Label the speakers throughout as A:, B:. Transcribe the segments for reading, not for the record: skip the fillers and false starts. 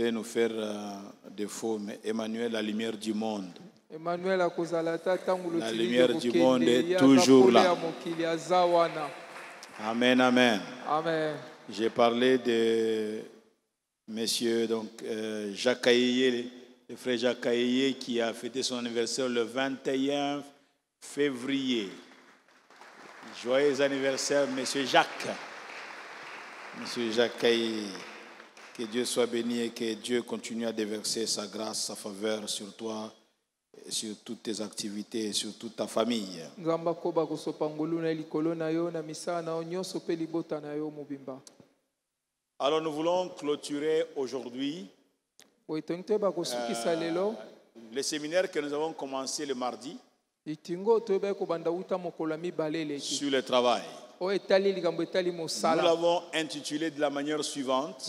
A: voulait nous faire défaut, mais Emmanuel, la lumière du monde. La lumière du monde est toujours là. Amen, amen.
B: Amen.
A: J'ai parlé de monsieur Jacques Aïe, le frère Jacques Aïe qui a fêté son anniversaire le 21 février. Joyeux anniversaire, monsieur Jacques. Monsieur Jacques Aïe. Que Dieu soit béni et que Dieu continue à déverser sa grâce, sa faveur sur toi, sur toutes tes activités, sur toute ta famille. Alors nous voulons clôturer aujourd'hui le séminaire que nous avons commencé le mardi sur le travail. Nous l'avons intitulé de la manière suivante: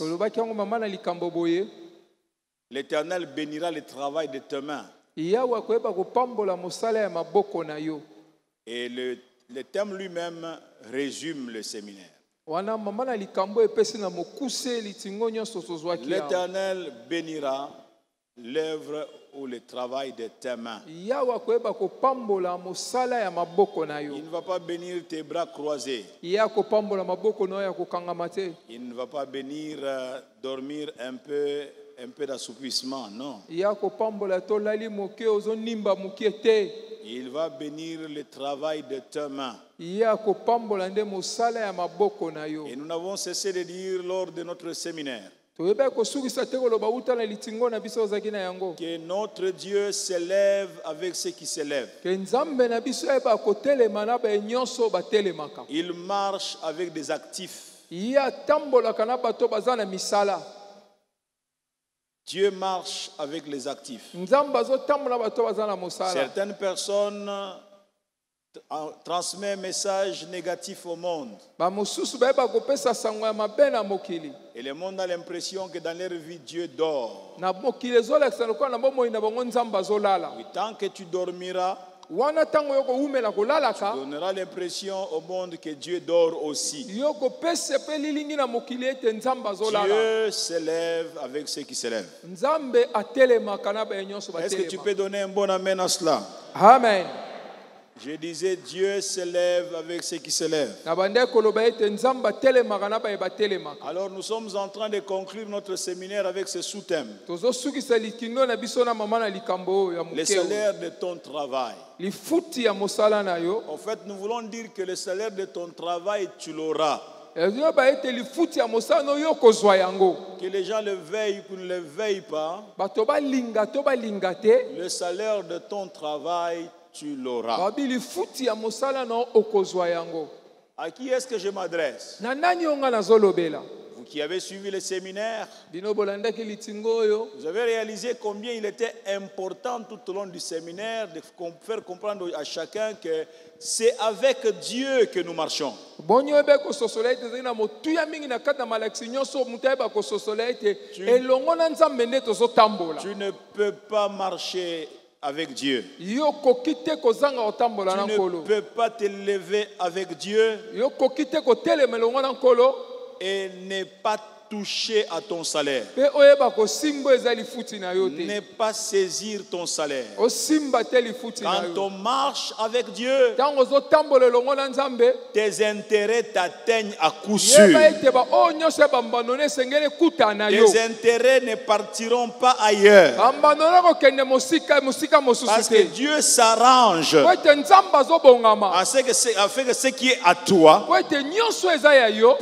A: L'Éternel bénira le travail de tes mains. Et le thème lui-même résume le séminaire. L'Éternel bénira l'œuvre ou le travail de tes mains. Il ne va pas bénir tes bras croisés. Il ne va pas bénir dormir un peu d'assoupissement, non. Il va bénir le travail de tes mains. Et nous n'avons cessé de dire lors de notre séminaire que notre Dieu s'élève avec ceux qui s'élèvent. Il marche avec des actifs. Dieu marche avec les actifs. Certaines personnes transmettent un message négatif au monde. Et le monde a l'impression que dans leur vie, Dieu dort. Oui, tant que tu dormiras, tu donneras l'impression au monde que Dieu dort aussi. Dieu s'élève avec ceux qui s'élèvent. Est-ce que tu peux donner un bon amen à cela?
B: Amen.
A: Je disais, Dieu s'élève avec ceux qui s'élèvent. Alors nous sommes en train de conclure notre séminaire avec ce sous-thème: le salaire de ton travail. En fait, nous voulons dire que le salaire de ton travail, tu l'auras. Que les gens le veuillent ou ne le veuillent pas, le salaire de ton travail, tu l'auras. À qui est-ce que je m'adresse? Vous qui avez suivi le séminaire, vous avez réalisé combien il était important tout au long du séminaire de faire comprendre à chacun que c'est avec Dieu que nous marchons. Tu ne peux pas marcher avec Dieu. Tu ne peux pas te lever avec Dieu et ne pas toucher à ton salaire. Ne pas saisir ton salaire. Quand on marche avec Dieu, tes intérêts t'atteignent à coup sûr. Tes intérêts ne partiront pas ailleurs. Parce que Dieu s'arrange afin que ce qui est à toi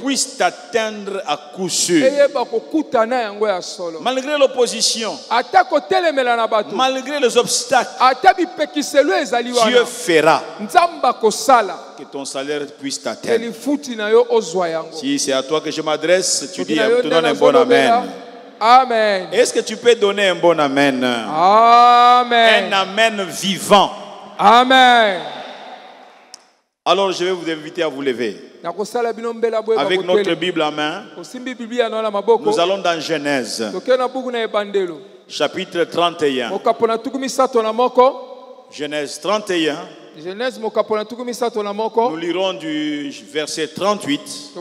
A: puisse t'atteindre à coup sûr. Malgré l'opposition, malgré les obstacles, Dieu fera que ton salaire puisse t'atteindre. Si c'est à toi que je m'adresse, tu donnes un bon amen.
B: Amen.
A: Est-ce que tu peux donner un bon amen?
B: Amen.
A: Un amen vivant.
B: Amen.
A: Alors je vais vous inviter à vous lever. Avec notre Bible en main, nous allons dans Genèse, chapitre 31. Genèse 31. Nous lirons du verset 38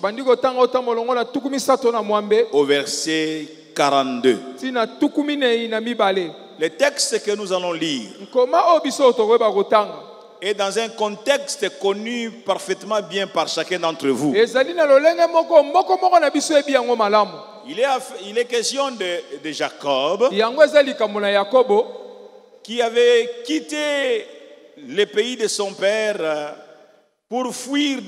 A: au verset 42.
B: tina tukumi ne na mibale.
A: Le texte que nous allons lire
B: Nkoma obiso tokoyeba kotanga.
A: est dans un contexte connu parfaitement bien par chacun d'entre vous.
B: Ezali na lolenge moko moko na biso ebi yango malamu.
A: Il est question de Jacob
B: Yango ezali kamona Yakobo
A: qui avait quitté le pays de son père pour fuir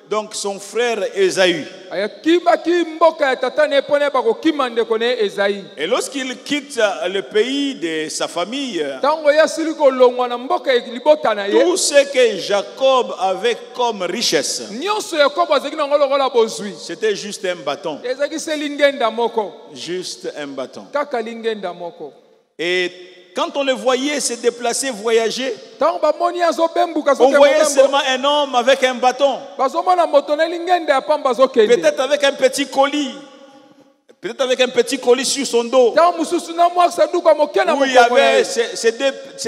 A: donc son frère Ésaü.
B: ayakibaki mboka ya tata ne pone bako kimande kone Esaïe.
A: Et lorsqu'il quitte le pays de sa famille,
B: Tango ya siliko longwa na mboka libota na ye.
A: tout ce que Jacob avait comme richesse,
B: Nyonso Yakobo azaki na ngolo kola bozwi.
A: c'était juste un bâton.
B: Ezaki se lingenda moko.
A: Juste un bâton.
B: Kaka lingenda moko.
A: Et quand on le voyait se déplacer, voyager,
B: Tango ba moni azo bembuka zo
A: on voyait seulement un homme avec un bâton.
B: Bazo mona motone lingenda ya pamba zo kende.
A: Peut-être avec un petit colis. Peut-être avec un petit colis sur son dos.
B: Tango mususu na mwa sanduka mokena
A: Où il y avait ces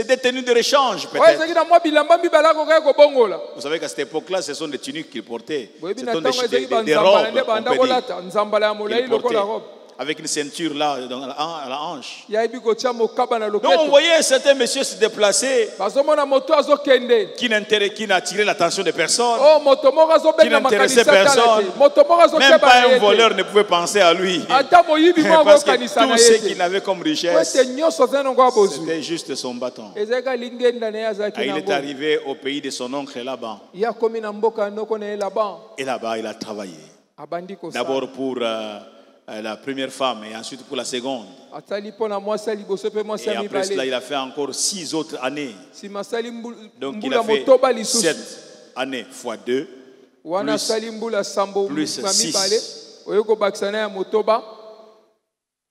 A: deux tenues de rechange,
B: Ouais,
A: peut-être.
B: ezaki na mwa bilamba mibala ko kaya ko bongola.
A: Vous savez qu'à cette époque-là, ce sont des tuniques qu'il portait. Ce
B: Boyebi
A: sont
B: na tango ezaki ba
A: des
B: nzambala
A: robes,
B: nde
A: on
B: banda
A: peut dire,
B: kolata nzambala ya molai
A: qu'il portait.
B: lokola robe.
A: Avec une ceinture là, à la hanche.
B: Yaibi ko tia mokaba na
A: Donc on
B: loketo.
A: voyait certains messieurs se déplacer
B: Bazo mona moto azo kende.
A: qui n'attiraient l'attention de personne.
B: Oh moto moko azo
A: Qui
B: benga
A: n'intéressait
B: makanisa
A: personne.
B: tala te. Moto moko azo
A: Même
B: keba
A: pas
B: na
A: un
B: yete.
A: voleur ne pouvait penser à lui.
B: Ata moyibi mo
A: Parce
B: ko
A: que
B: kanisa na
A: tout ce
B: yete.
A: qu'il avait comme richesse,
B: Kwete nyonso zeno ngo abozwi.
A: c'était juste son bâton.
B: Ezeka lingenda na yazaki
A: Et il
B: na
A: est
B: ngo.
A: arrivé au pays de son oncle Laban.
B: Ya komi na mboka noko na Laban.
A: Et là-bas, il a travaillé.
B: Abandi ko sa.
A: D'abord pour la première femme et ensuite pour la seconde.
B: Atali pona mwasa liboso pe mwasa
A: Et après cela,
B: mibale.
A: il a fait encore 6 autres années.
B: Si masali
A: Donc il
B: mbula
A: a fait
B: motoba lisusu.
A: 7 années fois 2.
B: Wana
A: plus-
B: sali mbula sambo
A: plus
B: mibale.
A: six.
B: Oyoko bakisana ya motoba.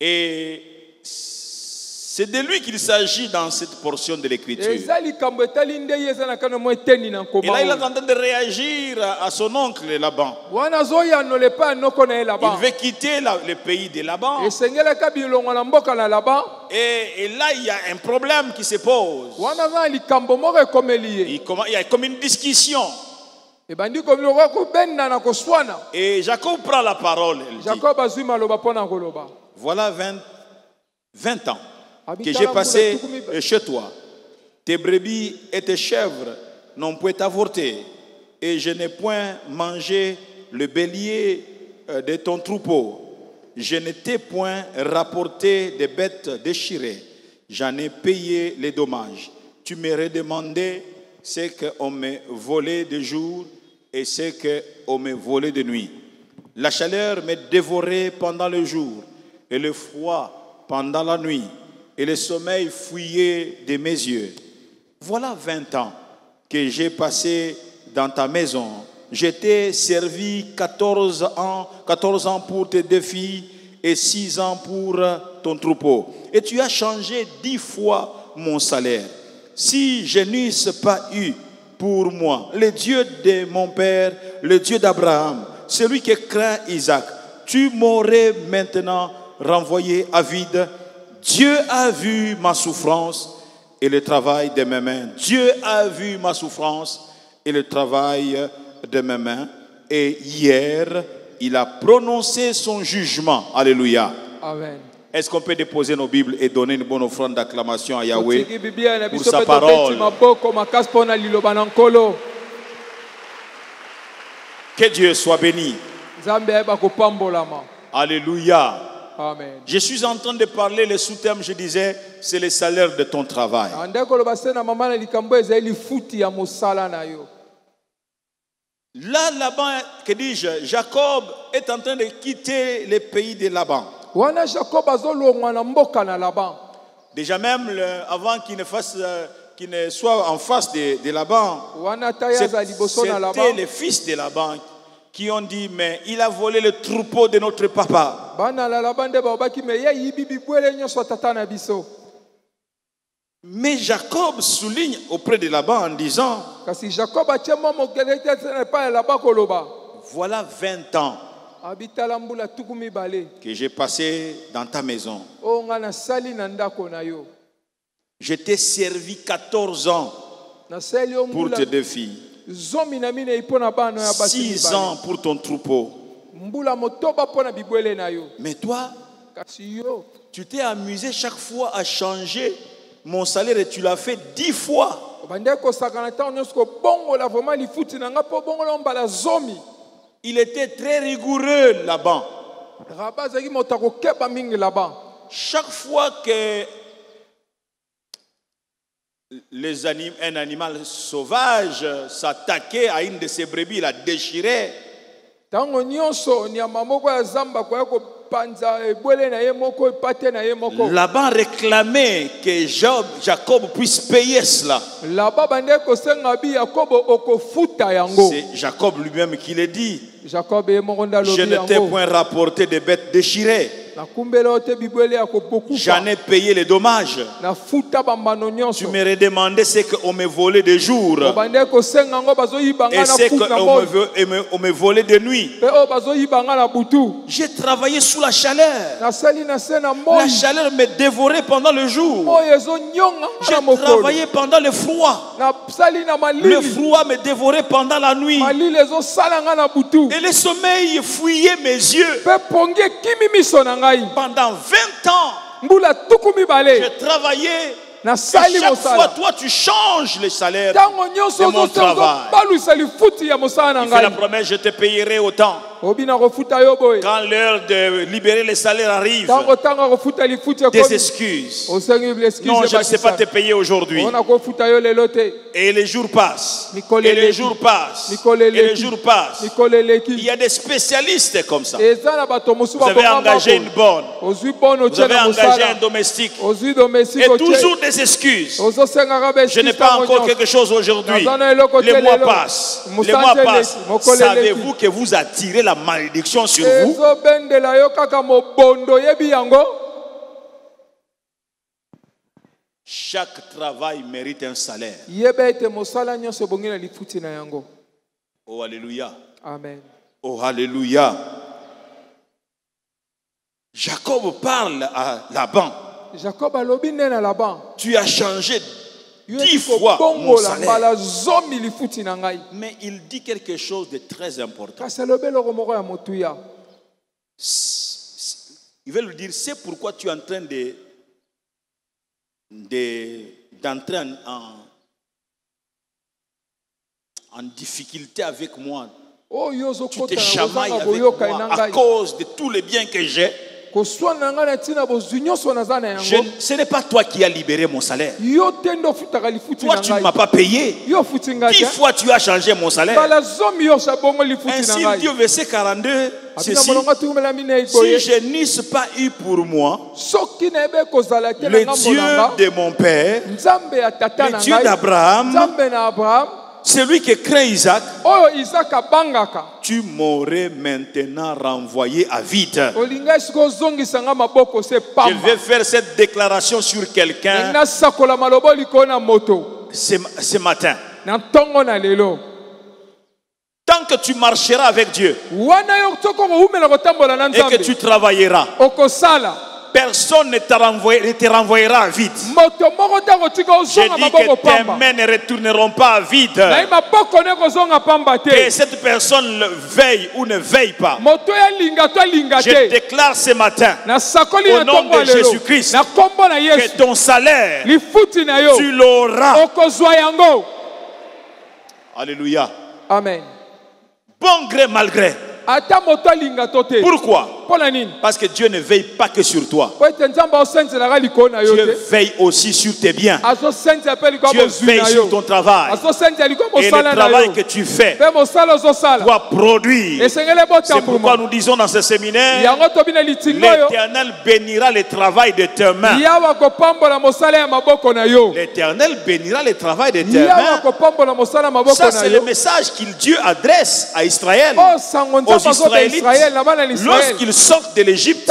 A: Et c'est de lui qu'il s'agit dans cette portion de l'écriture.
B: Ezali kambo etali nde yeza na kana mo eteni na
A: Et
B: nkoma.
A: là, il est en train de réagir à son oncle Laban.
B: Wana zoya no le pa noko na
A: Il
B: Laban.
A: veut quitter le pays de Laban.
B: Esengela kabilongo na mboka na Laban.
A: Et là, il y a un problème qui se pose.
B: Wana za likambo moko ekomeli ye.
A: Il y a comme une discussion.
B: Ebandi komiloko ko benda na koswana.
A: Et Jacob prend la parole. Il dit,
B: Jacob azwi maloba pona koloba.
A: voilà 20 ans que j'ai passé chez toi. Tes brebis et tes chèvres n'ont point avorté. Et je n'ai point mangé le bélier de ton troupeau. Je ne t'ai point rapporté des bêtes déchirées. J'en ai payé les dommages. Tu me redemandais ce qu'on me volait de jour et ce qu'on me volait de nuit. La chaleur me dévorait pendant le jour et le froid pendant la nuit et le sommeil fuyait de mes yeux. Voilà 20 ans que j'ai passé dans ta maison. Je t'ai servi 14 ans pour tes 2 filles et 6 ans pour ton troupeau. Et tu as changé 10 fois mon salaire. Si je n'eusse pas eu pour moi le Dieu de mon père, le Dieu d'Abraham, celui qui craint Isaac, tu m'aurais maintenant renvoyé à vide. Dieu a vu ma souffrance et le travail de mes mains. Dieu a vu ma souffrance et le travail de mes mains. Et hier, il a prononcé son jugement. Alléluia.
B: Amen.
A: Est-ce qu'on peut déposer nos Bibles et donner une bonne offrande d'acclamation à Yahweh
B: Otiki Biblia na
A: pour
B: biso
A: sa
B: pe
A: parole?
B: tobeti maboko makasi pona liloba na nkolo.
A: Que Dieu soit béni.
B: Nzambe ayeba kopambolama.
A: Alléluia.
B: Amen.
A: Je suis en train de parler, le sous-terme, je disais, c'est le salaire de ton travail.
B: Ande koloba se na mama na likambo ezali lifuti ya mosala na yo.
A: Là, Laban, que dis-je, Jacob est en train de quitter le pays de Laban.
B: Wana Jacob azolongwa na mboka na Laban.
A: Déjà même, avant qu'il ne soit en face de Laban,
B: Wana tayaza liboso na Laban.
A: c'était les fils de Laban qui ont dit, mais il a volé le troupeau de notre papa.
B: Bana la Laban de babaki me ya yibi bibwele nyonso tata na biso.
A: Mais Jacob souligne auprès de Laban en disant,
B: Kasi Jacob atyemo mokelete ne pa Laban koloba.
A: voilà 20 ans
B: Abitala mbula tukumi bale.
A: que j'ai passé dans ta maison.
B: O ngana sali na ndako na yo.
A: Je t'ai servi 14 ans
B: Na sali o
A: pour
B: mbula
A: tes 2 filles,
B: zomi na mine ipona bano ya basi
A: 6 ans pour ton troupeau.
B: mbula motoba pona bibwele na yo.
A: Mais toi,
B: kasi yo
A: tu t'es amusé chaque fois à changer mon salaire et tu l'as fait 10 fois.
B: obande kosakana ntango nyonso kobongola vraiment lifuti na nga mpo bongola mbala zomi.
A: Il était très rigoureux là-bas.
B: Rabat azalaki moto akokeba mingi là-bas.
A: Chaque fois que un animal sauvage s'attaquait à une de ses brebis, il la déchirait.
B: Tango nyonso nyama moko ya zamba kwa kopanza ebwele na ye moko epate na ye moko.
A: Laban réclamait que Jacob puisse payer cela.
B: Là-bas bande kosenga bi Yakobo okofuta yango.
A: C'est Jacob lui-même qui le dit.
B: Jacob e mokonda lobi
A: Je ne t'ai
B: yango.
A: point rapporté des bêtes déchirées.
B: J'en
A: ai payé les dommages. Tu me redemandais ce qu'on me volait de jour et ce qu'on me volait de nuit.
B: J'ai
A: travaillé sous la chaleur. La chaleur me dévorait pendant le jour. J'ai travaillé pendant le froid. Le froid me dévorait pendant la nuit. Et le sommeil fouillait mes yeux. Pendant 20 ans, j'ai travaillé. Et chaque fois, toi, tu changes le salaire de mon travail. Il fait la promesse, je te payerai autant. Quand l'heure de libérer les salaires arrive, des excuses. Non, je ne sais pas te payer aujourd'hui. Et les jours passent. Et les jours passent. Et les jours passent. Il y a des spécialistes comme ça. Vous avez engagé une bonne. Vous avez engagé un domestique. Et toujours des excuses. Je n'ai pas encore quelque chose aujourd'hui. Les mois passent. Les mois passent. Savez-vous que vous attirez la malédiction sur vous? Chaque travail mérite un salaire. Oh alléluia.
B: Amen.
A: Oh alléluia. Jacob parle à Laban.
B: Jacob alobi nena Laban.
A: Tu as changé 10 fois mon salaire. Mais il dit quelque chose de très important. Il veut lui dire, c'est pourquoi tu es en train d'entrer en difficulté avec moi. Tu te chamailles avec moi à cause de tous les biens que j'ai. Ce n'est pas toi qui as libéré mon salaire. Toi, tu ne m'as pas payé. 10 fois tu as changé mon salaire. Ainsi dit au verset 42, ceci, si je n'eusse pas eu pour moi le Dieu de mon père, le Dieu d'Abraham, celui qui craint Isaac, tu m'aurais maintenant renvoyé à vide. Je vais faire cette déclaration sur quelqu'un ce matin. Tant que tu marcheras avec Dieu et que tu travailleras, personne ne te renvoyera vite. Je dis que tes mains ne retourneront pas vide. Que cette personne veille ou ne veille pas. Je déclare ce matin, au nom de Jésus-Christ, que ton salaire, tu l'auras. Alléluia.
B: Amen.
A: Bon gré, mal gré. Pourquoi? Parce que Dieu ne veille pas que sur toi. Dieu veille aussi sur tes biens. Dieu veille sur ton travail. Et le travail que tu fais doit produire. C'est pourquoi nous disons dans ce séminaire, l'Éternel bénira le travail de tes mains. L'Éternel bénira le travail de tes mains. Ça, c'est le message que Dieu adresse à Israël, aux Israélites, lorsqu'ils sortent de l'Égypte,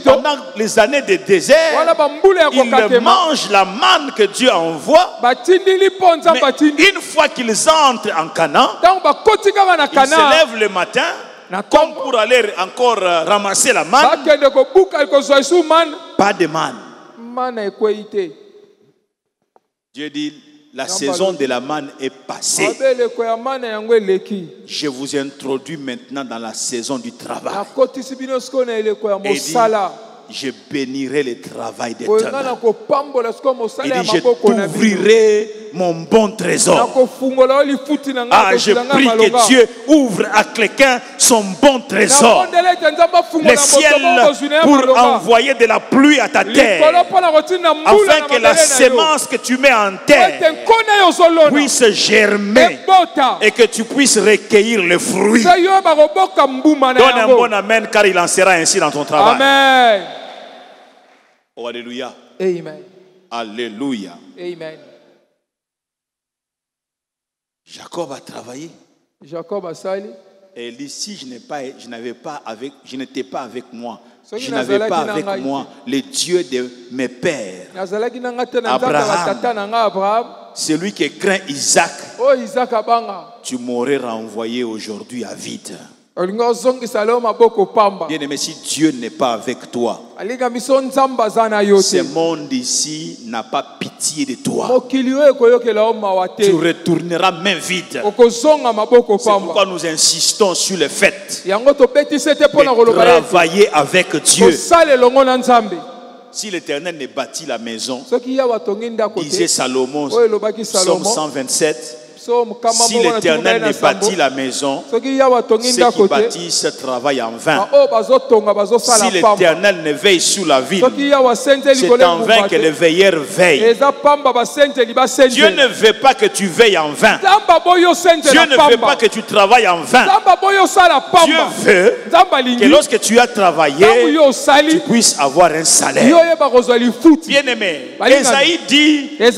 A: pendant les années de désert, ils mangent la manne que Dieu envoie. Mais une fois qu'ils entrent en Canaan, ils se lèvent le matin comme pour aller encore ramasser la manne. Pas de manne. Dieu dit, La saison de la manne est passée. Je vous introduis maintenant dans la saison du travail. Et dit, je bénirai le travail des ténèbres. Il dit, je t'ouvrirai mon bon trésor. Ah, je prie que Dieu ouvre à quelqu'un son bon trésor. Le ciel pour envoyer de la pluie à ta terre. Afin que la semence que tu mets en terre puisse germer et que tu puisses recueillir le fruit. Donne un bon amen car il en sera ainsi dans ton travail.
B: Amen.
A: Oh, alléluia.
B: Amen.
A: Alléluia.
B: Amen.
A: Jacob a travaillé.
B: Jacob a sali.
A: Et il dit, si je n'étais pas avec moi, je n'avais pas avec moi le Dieu de mes pères, Abraham, celui qui craint Isaac, tu m'aurais renvoyé aujourd'hui à vide. Bien-aimé, si Dieu n'est pas avec toi, ce monde ici n'a pas pitié de toi. Tu retourneras main vide. C'est pourquoi nous insistons sur le fait de travailler avec Dieu. Si l'Éternel ne bâtit la maison, disait Salomon, Psaume 127, si l'Éternel ne bâtit la maison, ceux qui bâtissent travaillent en vain. Si l'Éternel ne veille sur la ville, c'est en vain que les veilleurs veillent. Dieu ne veut pas que tu veilles en vain. Dieu ne veut pas que tu travailles en vain. Dieu veut que lorsque tu as travaillé, tu puisses avoir un salaire. Bien-aimé, Esaïe dit que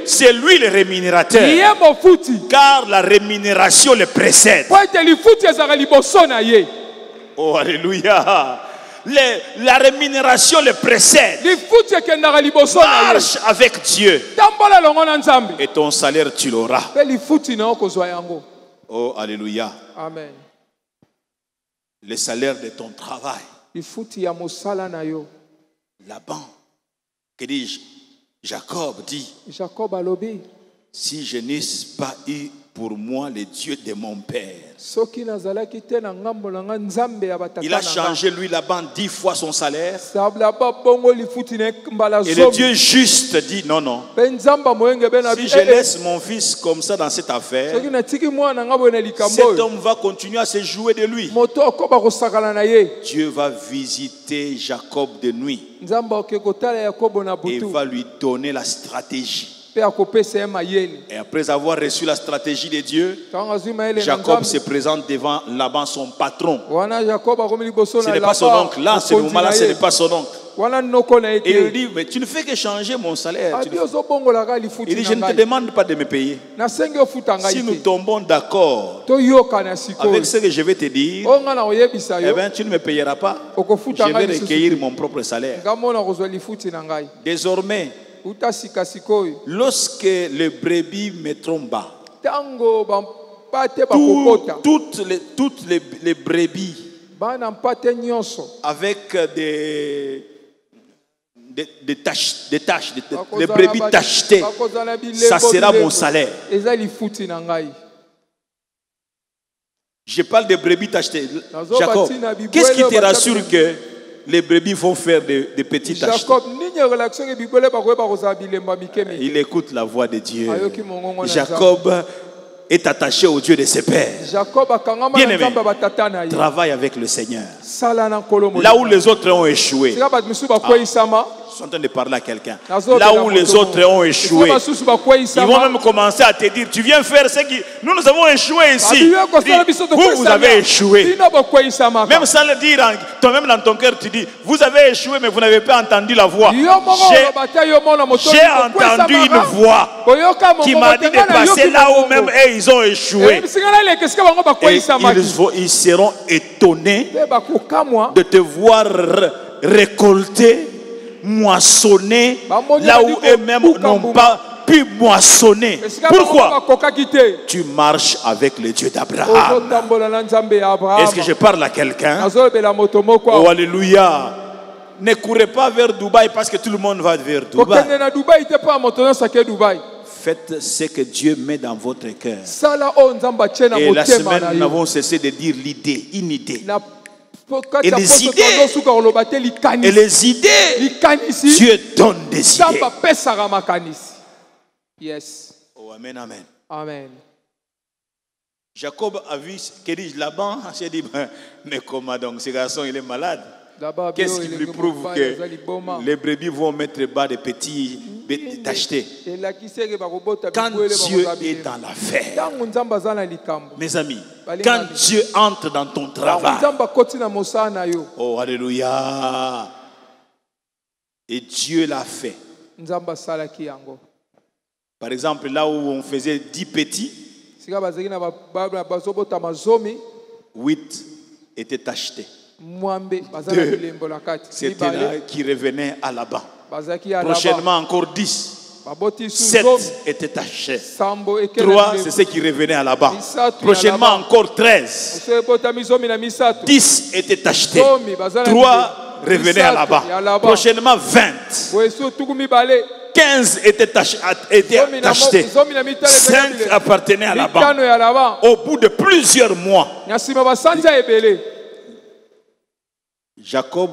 A: c'est lui le rémunérateur. Car la rémunération le précède. Oh, alléluia. La rémunération le précède. Marche avec Dieu. Et ton salaire, tu l'auras. Oh, alléluia.
B: Amen.
A: Le salaire de ton travail. Laban, que dis-je? Jacob dit. Si je n'ai pas eu pour moi le Dieu de mon père. Il a changé lui Laban 10 fois son salaire. Et le Dieu juste dit non, non. Si je laisse mon fils comme ça dans cette affaire, cet homme va continuer à se jouer de lui. Dieu va visiter Jacob de nuit et va lui donner la stratégie. Et après avoir reçu la stratégie de Dieu, Jacob se présente devant Laban, son patron. Ce n'est pas son oncle. Là, ce moment-là, ce n'est pas son oncle. Et il dit, mais tu ne fais que changer mon salaire. Il dit, je ne te demande pas de me payer. Si nous tombons d'accord avec ce que je vais te dire, eh bien, tu ne me payeras pas. Je vais recueillir mon propre salaire. Désormais, lorsque les brebis mettront bas, toutes les brebis avec des taches, les brebis tachetées, ça sera mon salaire. Je parle de brebis tachetées. Jacob, qu'est-ce qui te rassure que les brebis vont faire des petites taches? Il écoute la voix de Dieu. Jacob est attaché au Dieu de ses pères. Bien-aimé, travaille avec le Seigneur. Là où les autres ont échoué. Je suis en train de parler à quelqu'un. Là où les autres ont échoué, ils vont même commencer à te dire, tu viens faire ce qui... Nous avons échoué ici. Vous avez échoué. Même sans le dire, toi-même dans ton cœur, tu dis, vous avez échoué, mais vous n'avez pas entendu la voix. J'ai entendu une voix qui m'a dit de passer là où même eux, ils ont échoué. Et ils seront étonnés de te voir récolter, moissonner là où eux-mêmes n'ont pas pu moissonner. Pourquoi? Tu marches avec le Dieu d'Abraham. Est-ce que je parle à quelqu'un? Oh, alléluia. Ne courez pas vers Dubaï parce que tout le monde va vers Dubaï. Faites ce que Dieu met dans votre cœur.
B: sala oyo nzambe atie na
A: Et la
B: motema
A: semaine,
B: na
A: nous
B: yo
A: n'avons cessé de dire l'idée, une idée.
B: na
A: Et les idées,
B: tozosuka koloba te
A: et
B: likanisi
A: les idées,
B: likanisi
A: Dieu donne des
B: nzambe
A: idées.
B: apesaka makanisi. Yes,
A: Oh, amen, amen.
B: amen.
A: Jacob a vu, que dit Laban, j'ai dit, mais comment donc, ce garçon, il est malade.
B: D'abord,
A: Qu'est-ce qui lui prouve que les brebis vont mettre bas des petits d'acheter? Quand Dieu est dans l'affaire, mes amis, quand Dieu entre dans ton travail, oh alléluia, et Dieu l'a fait. Par exemple, là où on faisait 10 petits, 8 étaient achetés. C'était là qui revenait à Laban. Prochainement encore 10. 7 étaient achetés. 3, c'est ce qui revenait à Laban. Prochainement encore 13. 10 étaient achetés. 3 revenaient à Laban. Prochainement 20. 15 étaient achetés. 5 appartenaient à Laban. Au bout de plusieurs mois, Jacob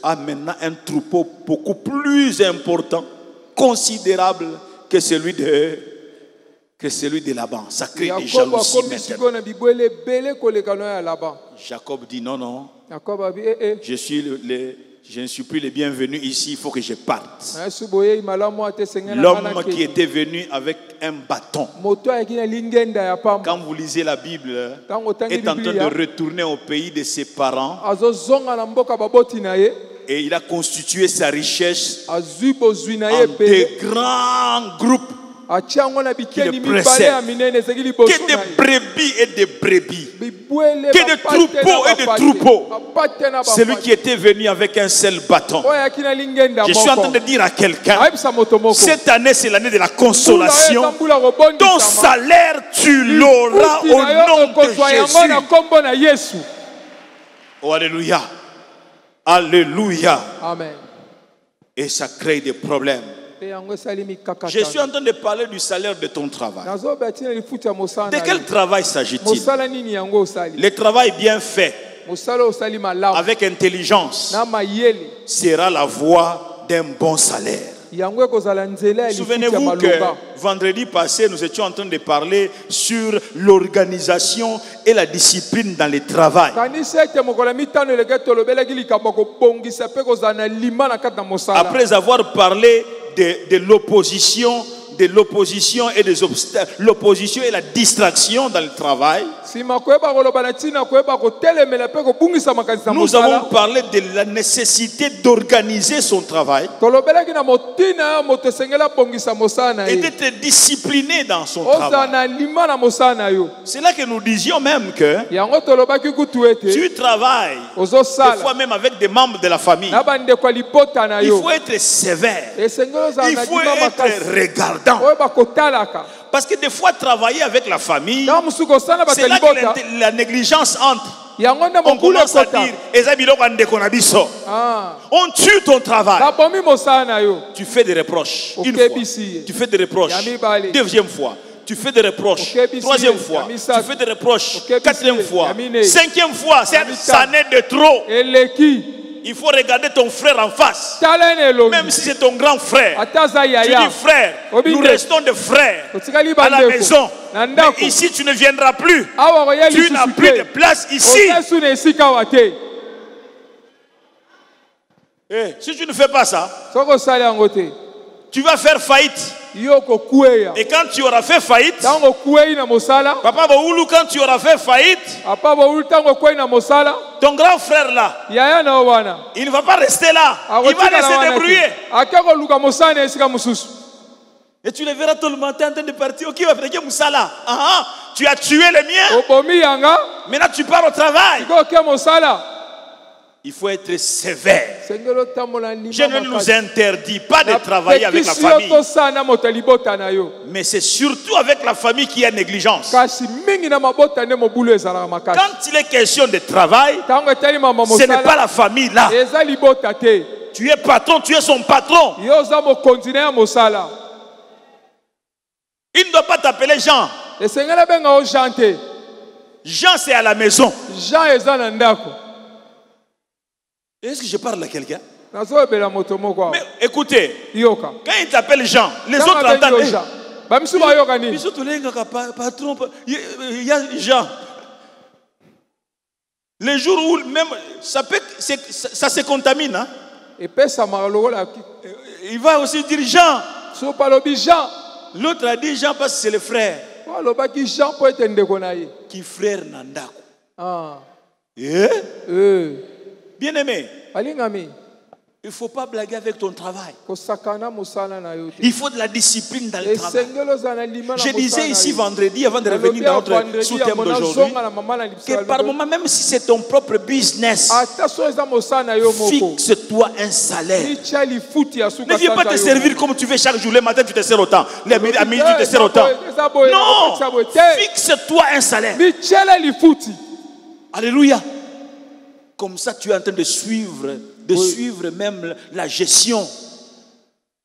A: a maintenant un troupeau beaucoup plus important, considérable que celui de Laban. Ça crée des jalousies maintenant. Jacob dit non, je ne suis plus le bienvenu ici, il faut que je parte. L'homme qui était venu avec un bâton, quand vous lisez la Bible, est en train de retourner au pays de ses parents et il a constitué sa richesse en de grands groupes qui le précèdent. Que des brebis et des brebis, que de troupeaux et de troupeaux. Celui qui était venu avec un seul bâton. Je suis en train de dire à quelqu'un, cette année c'est l'année de la consolation. Ton salaire tu l'auras au nom de Jésus. Oh alléluia. Alléluia.
B: Amen.
A: Et ça crée des problèmes. Je suis en train de parler du salaire de ton travail. De quel travail s'agit-il? Le travail bien fait, avec intelligence, sera la voie d'un bon salaire. Souvenez-vous que vendredi passé, nous étions en train de parler sur l'organisation et la discipline dans le travail. Après avoir parlé de l'opposition et des obstacles, l'opposition et la distraction dans le travail, nous avons parlé de la nécessité d'organiser son travail et d'être discipliné dans son travail. C'est là que nous disions même que tu travailles, des fois même avec des membres de la famille. Il faut être sévère, il faut être regardant. Parce que des fois, travailler avec la famille, c'est là que la négligence entre. On commence à dire, on tue ton travail. Tu fais des reproches. Une fois, tu fais des reproches. Deuxième fois, tu fais des reproches. Troisième fois, tu fais des reproches. Quatrième fois, cinquième fois, ça n'est de trop. Il faut regarder ton frère en face. Même si c'est ton grand frère. Tu dis frère, nous restons des frères à la maison. Mais ici tu ne viendras plus. Tu n'as plus de place ici. Si tu ne fais pas ça, tu vas faire faillite. Et quand tu auras fait faillite, Papa Boulou, quand tu auras fait faillite, ton grand frère là, il ne va pas rester là. Il va laisser débrouiller. Et tu le verras tout le matin en train de partir. Ok, Moussala. Tu as tué les miens. Maintenant tu pars au travail. Il faut être sévère. Je ne nous interdis pas de travailler avec la famille. Mais c'est surtout avec la famille qu'il y a négligence. Quand il est question de travail, ce n'est pas la famille là. Tu es patron, tu es son patron. t'appeler Jean.
B: esengeli abenga o Jean te.
A: Jean, c'est à la maison.
B: Jean eza na ndako.
A: Est-ce que je parle à quelqu'un?
B: Nazoyebela moto moko awa.
A: Mais écoutez,
B: Yoka.
A: quand il t'appelle Jean, les
B: Quand
A: autres
B: abengi
A: entendent.
B: yo Jean. Bamisu bayoka nini?
A: Patron, il y a Jean. Les jours où même ça se contamine. Hein?
B: Epesamaka lokola
A: Il va aussi dire Jean.
B: so palobi Jean.
A: L'autre a dit Jean parce que c'est le frère.
B: Alobaki Jean po ete ndeko na ye.
A: Qui frère Nandako.
B: Ah.
A: Bien aimé.
B: Alingami.
A: Il ne faut pas blaguer avec ton travail.
B: Kosakana musala na yo te.
A: Il faut de la discipline dans le travail.
B: Esengelo za na limana.
A: Je disais ici vendredi, avant de revenir dans notre sous-thème d'aujourd'hui, que par moment, même si c'est ton propre business, fixe-toi un salaire. Ne viens pas te servir comme tu veux chaque jour. Le matin, tu te sers autant. À midi, tu te sers autant. Non! Fixe-toi un salaire. Alléluia. Comme ça, tu es en train de suivre même la gestion.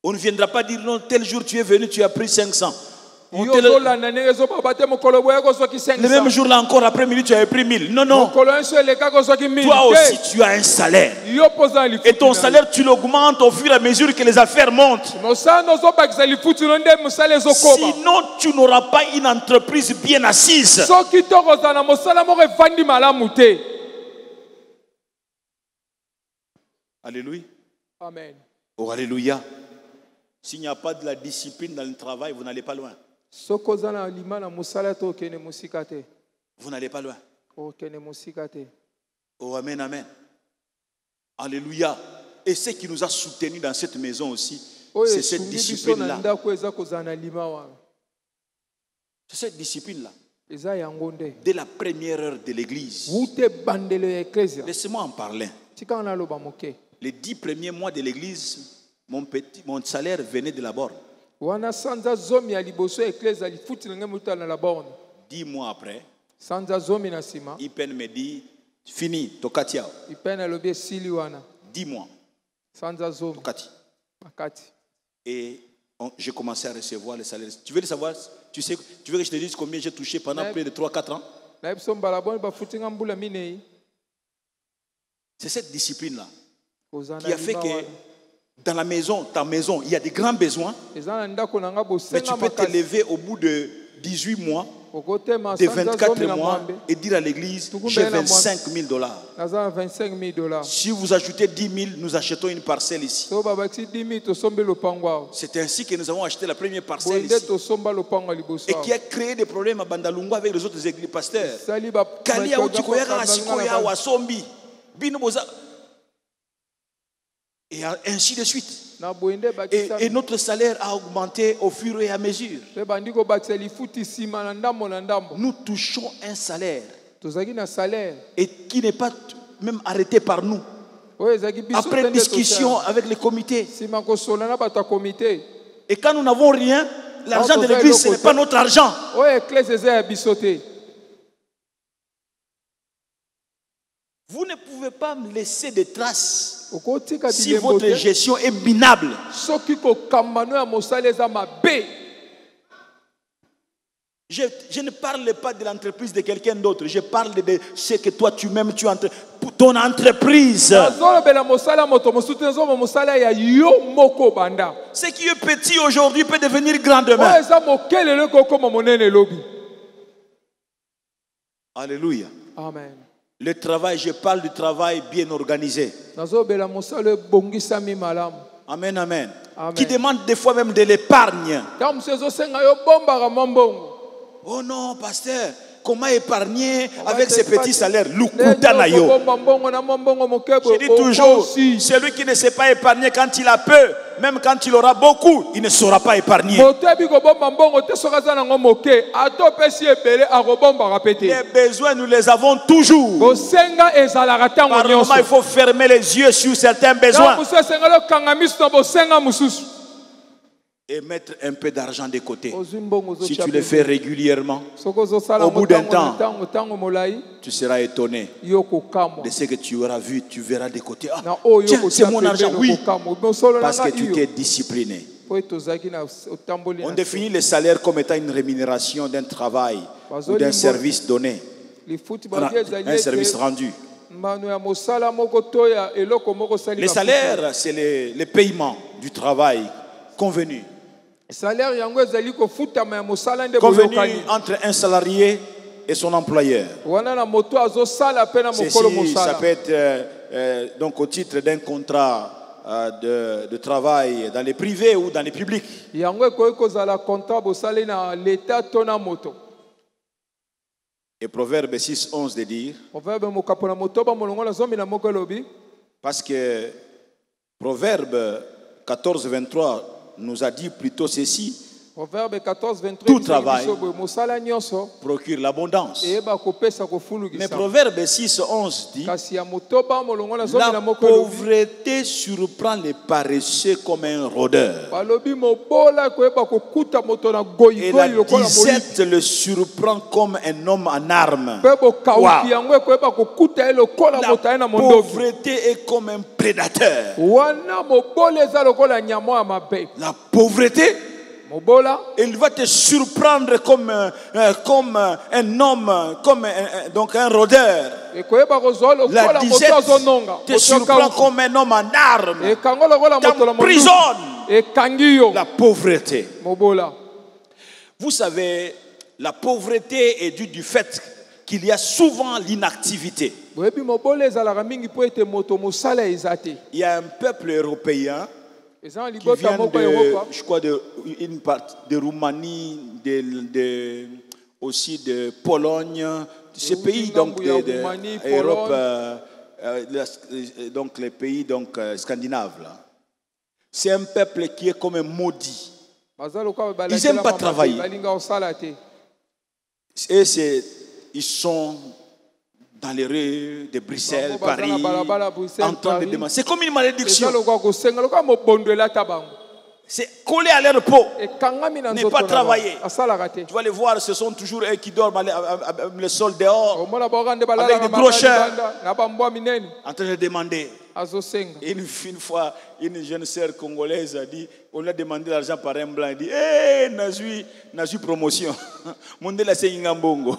A: On ne viendra pas dire non, tel jour tu es venu, tu as pris 500. Le même jour là encore, après-midi, tu avais pris 1000. Non, non. Toi aussi, tu as un salaire. Et ton salaire, tu l'augmentes au fur et à mesure que les affaires montent. Sinon, tu n'auras pas une entreprise bien assise. Alléluia.
B: Amen.
A: Oh, alléluia. S'il n'y a pas de la discipline dans le travail, vous n'allez pas loin. Vous n'allez pas loin. Oh, amen, amen. Alléluia. Et ce qui nous a soutenus dans cette maison aussi, c'est cette discipline-là. C'est cette discipline-là. Dès la première heure de l'église. Laissez-moi en parler. Les 10 premiers mois de l'église, mon salaire venait de la borne. 10 mois après, Ipen me dit, fini, Tokatia. 10 mois. Tokati. Et j'ai commencé à recevoir les salaires. Tu veux le savoir? Tu veux que je te dise combien j'ai touché pendant plus de 3-4 ans? C'est cette discipline-là qui a fait que dans la maison, ta maison, il y a des grands besoins. Mais tu peux te lever au bout de 18 mois, de 24 mois et dire à l'église, j'ai $25,000. Si vous ajoutez 10 000, nous achetons une parcelle ici. C'est ainsi que nous avons acheté la première parcelle ici. Et qui a créé des problèmes à Bandalungu avec les autres églises pasteurs. Et ainsi de suite. Et notre salaire a augmenté au fur et à mesure. Nous touchons un salaire et qui n'est pas même arrêté par nous. Après discussion avec les comités. Et quand nous n'avons rien, l'argent de l'église, ce n'est pas notre argent. Vous ne pouvez pas me laisser de traces si votre gestion est minable. Je ne parle pas de l'entreprise de quelqu'un d'autre. Je parle de ce que toi tu-même tu entres pour ton entreprise. Ce qui est petit aujourd'hui peut devenir grand demain. Alléluia.
B: Amen.
A: Le travail, je parle du travail bien organisé. Amen, amen. Qui demande des fois même de l'épargne. Oh non, pasteur, comment épargner avec ces petits salaires? Je dis toujours, celui qui ne sait pas épargner quand il a peu, même quand il aura beaucoup, il ne saura pas épargner. Les besoins, nous les avons toujours. Par moment, il faut fermer les yeux sur certains besoins et mettre un peu d'argent de côté. Si tu le fais régulièrement, au bout d'un temps, tu seras étonné de ce que tu auras vu. Tu verras de côté. Ah, tiens, c'est mon argent, oui. Parce que tu t'es discipliné. On définit le salaire comme étant une rémunération d'un travail ou d'un service donné, un service rendu. Les salaires, c'est le paiement du travail convenu. Convenu entre un salarié et son employeur. Ceci, ça peut être donc au titre d'un contrat de travail dans les privés ou dans les publics. Et Proverbe 6:11 de dire, parce que Proverbe 14:23 nous a dit plutôt ceci: tout travail procure l'abondance. Mais Proverbe 6:11 dit, la pauvreté surprend les paresseux comme un rôdeur, et la disette le surprend comme un homme en armes. Wow. La pauvreté est comme un prédateur. La pauvreté, il va te surprendre comme un homme, donc un rôdeur. La disette te surprend comme un homme en armes, t'emprisonne. La pauvreté. Vous savez, la pauvreté est due du fait qu'il y a souvent l'inactivité. Il y a un peuple européen qui vient je crois, une partie de Roumanie, aussi de Pologne, ces pays donc d'Europe, donc les pays donc scandinaves là. C'est un peuple qui est comme un maudit. Ils n'aiment pas travailler. Et ils sont dans les rues de Bruxelles, Paris, en train de demander. C'est comme une malédiction. C'est collé à leur peau. Ne pas travailler. Tu vas les voir, ce sont toujours eux qui dorment avec le sol dehors, avec des gros chiens, en train de demander. Une fois, une jeune sœur congolaise a dit, on a demandé l'argent par un blanc, elle dit, hé, n'a eu promotion. Mondela c'est Ingambongo.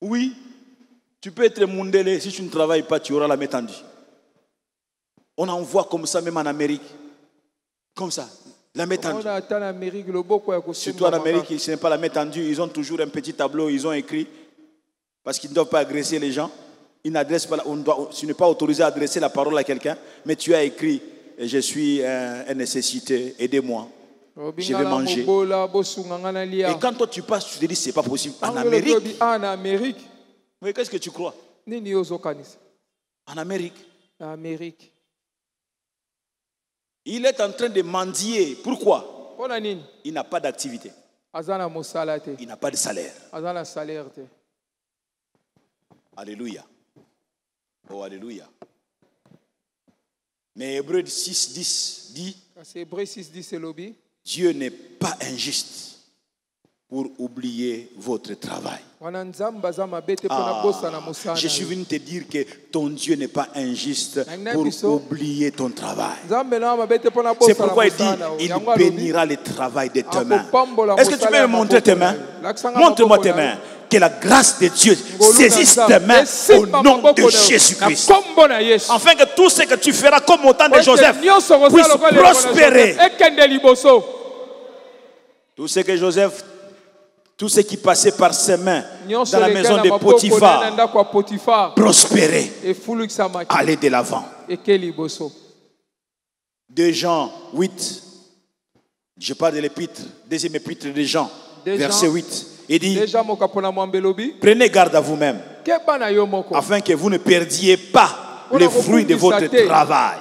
A: Oui, tu peux être mondélé, si tu ne travailles pas, tu auras la main tendue. On en voit comme ça même en Amérique. Comme ça, la main tendue. Surtout en Amérique, ce n'est pas la main tendue, ils ont toujours un petit tableau, ils ont écrit, parce qu'ils ne doivent pas agresser les gens. Ils n'adressent pas, tu n'es pas autorisé à adresser la parole à quelqu'un, mais tu as écrit, je suis un nécessité, aidez-moi. Je vais manger. Et quand toi tu passes, tu te dis c'est pas possible. En Amérique. Mais qu'est-ce que tu crois? En Amérique. Il est en train de mendier. Pourquoi? Il n'a pas d'activité. Il n'a pas de salaire. Alléluia. Oh, alléluia. Mais Hébreux 6:10 dit, Dieu n'est pas injuste pour oublier votre travail. Je suis venu te dire que ton Dieu n'est pas injuste pour oublier ton travail. C'est pourquoi il dit, il bénira le travail de tes mains. Est-ce que tu peux me montrer tes mains? Montre-moi tes mains. Que la grâce de Dieu saisisse tes mains au nom de Jésus-Christ. Afin que tout ce que tu feras comme au temps de Joseph puisse prospérer. Tout ce qui passait par ses mains dans la maison de Potiphar prospérait. Allez de l'avant. 2 Jean 8. Je parle de l'épître, deuxième épître de Jean, verset 8. Il dit, prenez garde à vous-même, afin que vous ne perdiez pas le fruit de votre travail.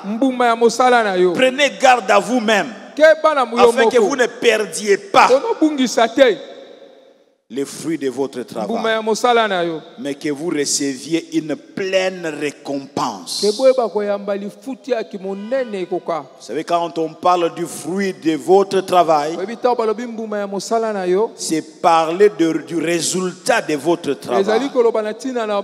A: Prenez garde à vous-même, afin que vous ne perdiez pas les fruits de votre
B: mbuma
A: travail,
B: ya mosala na yo
A: mais que vous receviez une pleine récompense.
B: ke boyeba koyamba lifuti ya kimonene ekoka.
A: Vous savez, quand on parle du fruit de votre travail,
B: Oyebi ntango balobi mbuma ya mosala na yo
A: c'est parler du résultat de votre travail.
B: ezali koloba na ntina na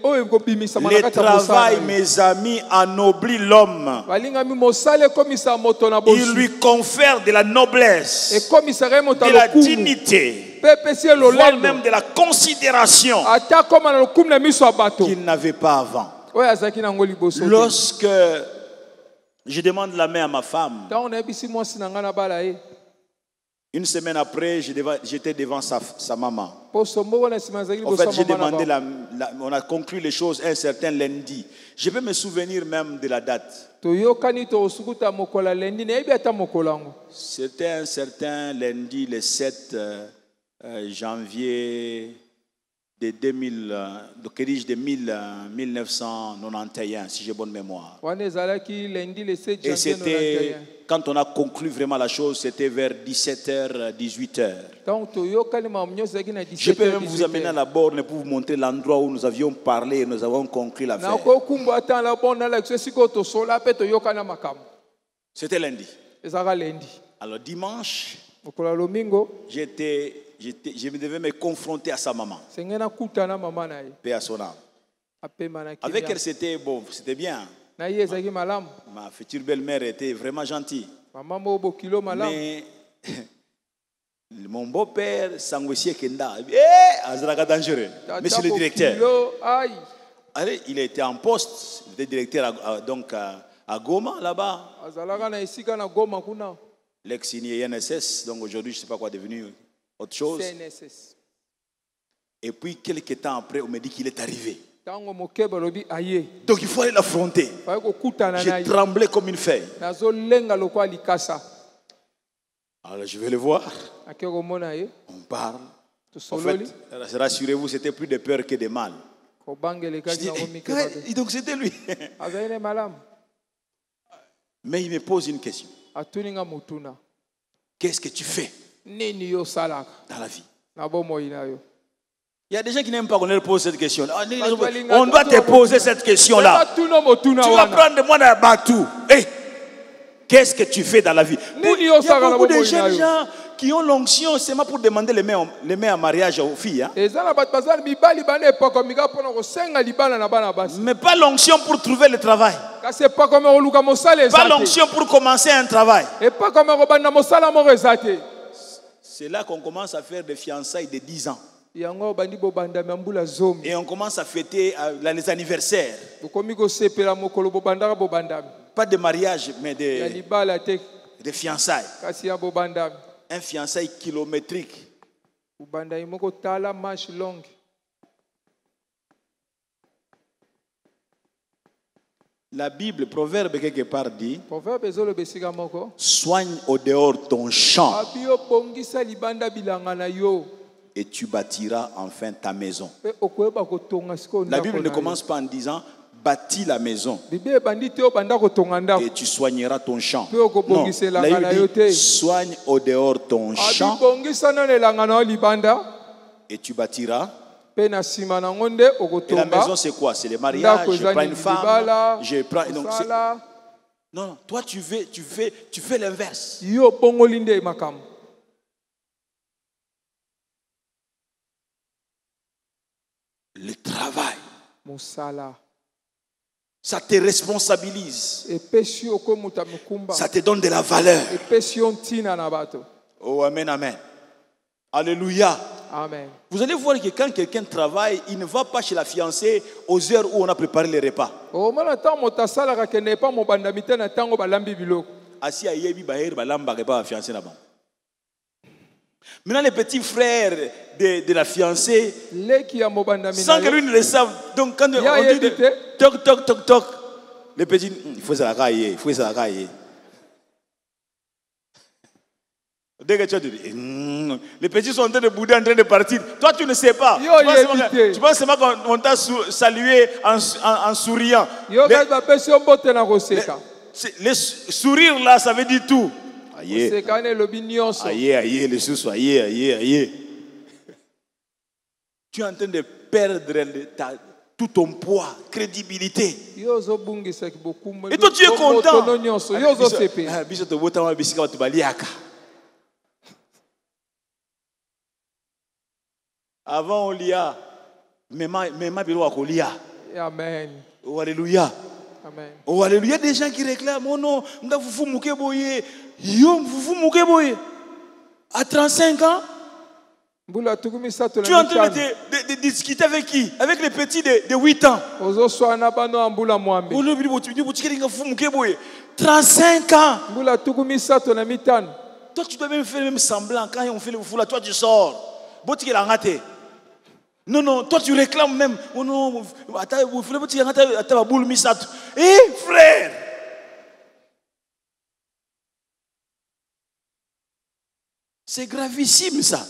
B: oyo ekobimisama na
A: Le
B: kati ya mosala
A: travail,
B: na yo.
A: mes amis, ennoblit l'homme.
B: balingami mosala ekomisa moto na
A: Il
B: bozwi
A: lui confère de la noblesse,
B: ekomisaka ye moto
A: de
B: ya
A: la
B: lokumu
A: dignité,
B: mpe epesi ye
A: voire
B: lolendo
A: même de la considération
B: ata akoma na lokumu na miso ya bato
A: qu'il n'avait pas avant.
B: oyo azalaki nango liboso te.
A: Lorsque je demande la main à ma femme,
B: ntango nayebisi mwasi na ngai na bala ye
A: une semaine après, j'étais devant sa maman.
B: poso moko na nsima azalaki
A: En
B: liboso
A: fait, j'ai
B: ya mama
A: demandé,
B: na bango.
A: on a conclu les choses un certain lundi. Je peux me souvenir même de la date.
B: toyokani tokosukuta mokolo ya lendi nayebi ata mokolo yango
A: C'était un certain lundi, le 7 janvier de 1991, si j'ai bonne mémoire.
B: wana ezalaki lendi le 7
A: Et
B: janvier
A: c'était,
B: 91.
A: quand on a conclu vraiment la chose, c'était vers 17h, 18h.
B: ntango toyokani makambo nyonso ezalaki na
A: Je peux même
B: 17
A: vous amener à la borne pour vous montrer l'endroit où nous avions parlé et nous avons conclu l'affaire.
B: nakokumbu ata na bon nalakisa esika oyo tosola mpe toyokana makambo
A: C'était lundi.
B: ezalaka lendi
A: Alors dimanche,
B: mokolo ya lomingo
A: je devais me confronter à sa maman,
B: senge nakutana mama na ye
A: paix à son âme.
B: apemanaki
A: Avec elle, c'était bon, c'était bien.
B: na ye ezalaki malamu
A: Ma future belle-mère était vraiment gentille.
B: mama moko bokilo malamu
A: Mais mon beau-père, Sangwessie Kenda, Azraka dangereux.
B: Tata
A: Monsieur le directeur.
B: bokilo, aïe.
A: Allez, il était en poste, il était directeur à Goma, là-bas.
B: azalaka na esika na goma kuna
A: L'ex-signé INSS, donc aujourd'hui, je ne sais pas quoi devenu autre chose.
B: cnss
A: Et puis, quelques temps après, on me dit qu'il est arrivé.
B: ntango moke balobi aye
A: Donc, il faut aller l'affronter.
B: baye kokutana na
A: J'ai
B: ye
A: tremblé comme une feuille.
B: nazolenga lokwa likasa
A: Alors, je vais le voir.
B: ake komona ye
A: On parle. En
B: tosololi
A: fait, rassurez-vous, c'était plus de peur que de mal.
B: kobangela
A: Je
B: ekaki
A: dis,
B: nango mike babe
A: donc c'était lui.
B: azali ne malamu
A: Mais il me pose une question.
B: atuninga motuna
A: Qu'est-ce que tu fais
B: nini yo osalaka
A: dans la vie?
B: na bomoi na yo
A: Il y a des gens qui n'aiment pas qu'on leur pose cette question. Ah,
B: Balinga
A: on doit te
B: toto
A: poser cette question-là.
B: tuna motuna
A: Tu vas
B: wana
A: prendre de moi dans Batou. Hey, qu'est-ce que tu fais dans la vie?
B: Nini
A: Il y
B: yo
A: a
B: saka na
A: beaucoup de
B: bomoi na
A: jeunes
B: yo.
A: gens qui ont l'onction seulement pour demander les mains en mariage aux filles. Hein?
B: eza na bato baza na mibali bana epakomika mpona kosenga libala na bana basi
A: Mais pas l'onction pour trouver le travail.
B: kasi epakome koluka mosala eza
A: Pas
B: te
A: l'onction pour commencer un travail.
B: epakome kobanda mosala moko eza te
A: C'est là qu'on commence à faire des fiançailles de 10 ans.
B: yango obandi bobandami ya mbula zomi
A: Et on commence à fêter les anniversaires.
B: bokomi kosepela mokolo bobandaka bobandami
A: Pas de mariage, mais
B: ya libala te
A: de fiançailles.
B: kasi ya bobandami
A: Un fiançailles kilométrique.
B: bobandami moko tala marche longue
A: La Bible, Proverbe quelque part dit,
B: proverbe ezoloba esika moko
A: soigne au dehors ton champ
B: abi obongisa libanda bilanga na yo
A: et tu bâtiras enfin ta maison.
B: mpe okoyeba kotonga sikoyo
A: La
B: ndako
A: Bible ne
B: na yo.
A: commence pas en disant bâtis la maison
B: bible ebandi te obanda kotonga ndako
A: et tu soigneras ton champ.
B: Pe oko
A: Non,
B: bongisa
A: la
B: elanga na yo
A: Bible
B: te.
A: dit soigne au dehors ton champ
B: abibongisa nano elanga na yo libanda
A: et tu bâtiras.
B: mpe na nsima nango nde
A: Et la
B: okotonga
A: maison, c'est quoi? C'est le mariage.
B: ndako
A: Je prends
B: ezali
A: une femme.
B: libala
A: Je prends. Donc,
B: kosala
A: non, toi, tu fais l'inverse.
B: yo obongoli nde makambo
A: Le travail,
B: mosala
A: ça te responsabilise.
B: epesi yo okoyi moto ya mikumba
A: Ça te donne de la valeur.
B: epesi yo ntina na bato
A: Oh, amen, amen. Alléluia.
B: amen
A: Vous allez voir que quand quelqu'un travaille, il ne va pas chez la fiancée aux heures où on a préparé les repas.
B: omona ntango moto asalaka kende epa mobandami te na ntango balambi biloko
A: Assis à Yebi Baher, Balamba, repas à fiancée là-bas. Maintenant, les petits frères de la fiancée,
B: leki ya mobandami
A: sans
B: na
A: que
B: yo
A: lui ne le sache, donc quand
B: Ya
A: on dit
B: yebite.
A: toc, toc, toc, toc, les petits, il faut ça la cailler, il faut ça la cailler. Dès que tu as dit, les petits sont en train de bouder, en train de partir. Toi, tu ne sais pas.
B: Yo,
A: Tu penses seulement qu'on t'a salué en souriant.
B: yo kasi bapesi yo mbote na koseka
A: Le sourire là, ça veut dire tout. Aïe,
B: koseka wana elobi nyonso
A: aïe, aïe, les sous, aïe, aïe, aïe. Tu es en train de perdre tout ton poids, crédibilité. Et toi, tu es content. Avant, on lia. Même bureau à Kolia.
B: Amen.
A: Oh, alléluia.
B: Amen.
A: Oh, alléluia. Il y a des gens qui réclament. Oh non, vous moukeboye. Yo, vous moukeboye. À 35 ans. Tu es en train de discuter avec qui? Avec les petits de 8 ans. 35 ans. Toi, tu dois même faire même semblant. Quand on fait le fou là, toi, tu sors. Non, non, toi, tu réclames même. Oh non, eh, frère. C'est gravissime, ça.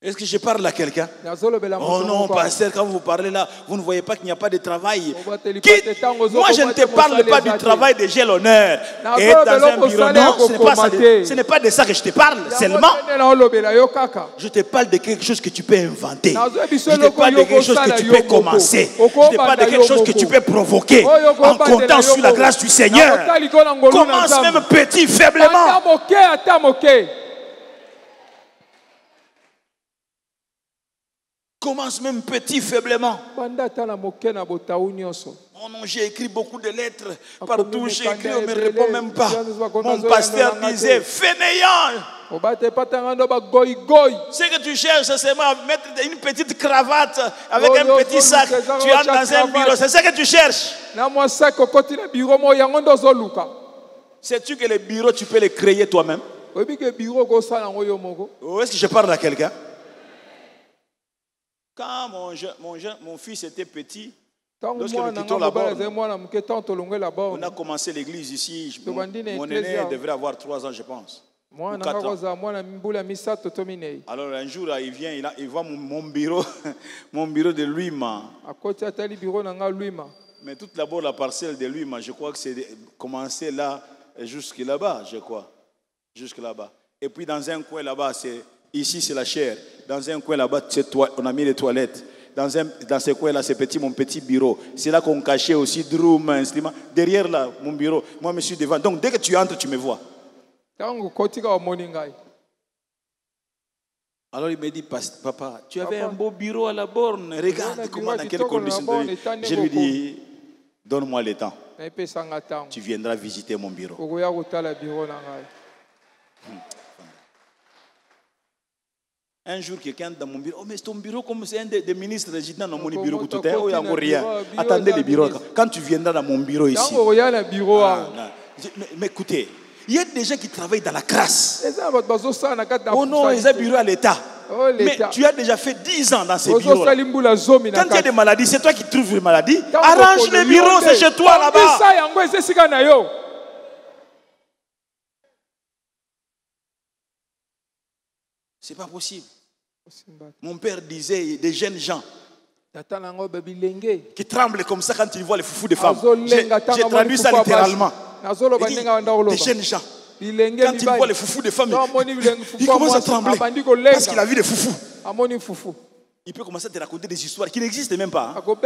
A: Est-ce que je parle à quelqu'un? Oh non, pasteur, quand vous parlez là, vous ne voyez pas qu'il n'y a pas de travail. Moi, je ne te parle pas du travail de j'ai l'honneur. Et dans un bureau, non, ce n'est pas de ça que je te parle seulement. Je te parle de quelque chose que tu peux inventer. Je te parle de quelque chose que tu peux commencer. Je te parle de quelque chose que tu peux provoquer en comptant sur la grâce du Seigneur. Commence même petit, faiblement. Commence même petit, faiblement. Oh non, j'ai écrit beaucoup de lettres. Partout, j'ai écrit, on ne me répond même pas. Mon pasteur disait, fainéant. Ce que tu cherches, c'est seulement mettre une petite cravate avec un petit sac. Tu entres dans un bureau. C'est ça que tu cherches. Sais-tu que les bureaux, tu peux les créer toi-même? Ou est-ce que je parle à quelqu'un? Quand mon fils était petit, lorsque nous quittons la borne, on a commencé l'église ici. Mon aîné devrait avoir 3 ans, je pense. Ou 4 ans. Alors un jour, là, il vient, il voit mon bureau, mon bureau de Luima. Mais toute d'abord la parcelle de Luima, je crois que c'est commencé là, jusque là-bas, je crois. Jusque là-bas. Et puis dans un coin là-bas, ici c'est la chair. Dans un coin là-bas, on a mis les toilettes. Dans ce coin-là, c'est petit, mon petit bureau. C'est là qu'on cachait aussi drum, instrument. Derrière là, mon bureau. Moi, je suis devant. Donc, dès que tu entres, tu me vois. Alors, il me dit, papa, tu avais un beau bureau à la borne. Regarde comment, dans quelles conditions. Je lui dis, donne-moi le temps. Tu viendras visiter mon bureau. Un jour, quelqu'un dans mon bureau, oh mais ton bureau, comme c'est un des ministres résidents dans mon bureau, tout est, oh, il n'y a rien. Attendez le bureau. Quand tu viendras dans mon bureau ici. Mais écoutez, il y a des gens qui travaillent dans la grâce. Oh non, ils ont bureau à l'État. Mais tu as déjà fait 10 ans dans ces bureaux. Quand il y a des maladies, c'est toi qui trouves les maladies. Arrange les bureaux, c'est chez toi là-bas. C'est pas possible. Mon père disait des jeunes gens qui tremblent comme ça quand ils voient les foufous des femmes. J'ai traduit ça littéralement. Des jeunes gens. Quand ils voient les foufous des femmes, ils commencent à trembler parce qu'il a vu des foufous. Il peut commencer à te raconter des histoires qui n'existent même pas. À cause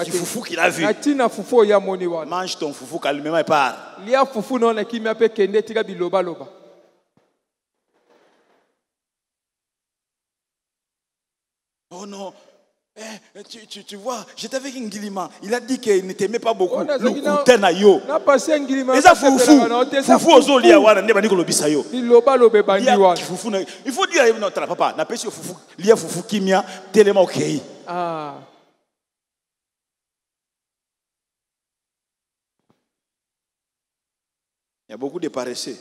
A: du foufou qu'il a vu. Mange ton foufou calmement et pars. Oh non, tu vois, j'étais avec Ngilima. Il a dit qu'il ne t'aimait pas beaucoup. Il faut dire, non, papa, n'a pas si foufou, il y a foufou qui m'a tellement ok. Il y a beaucoup de paresseux.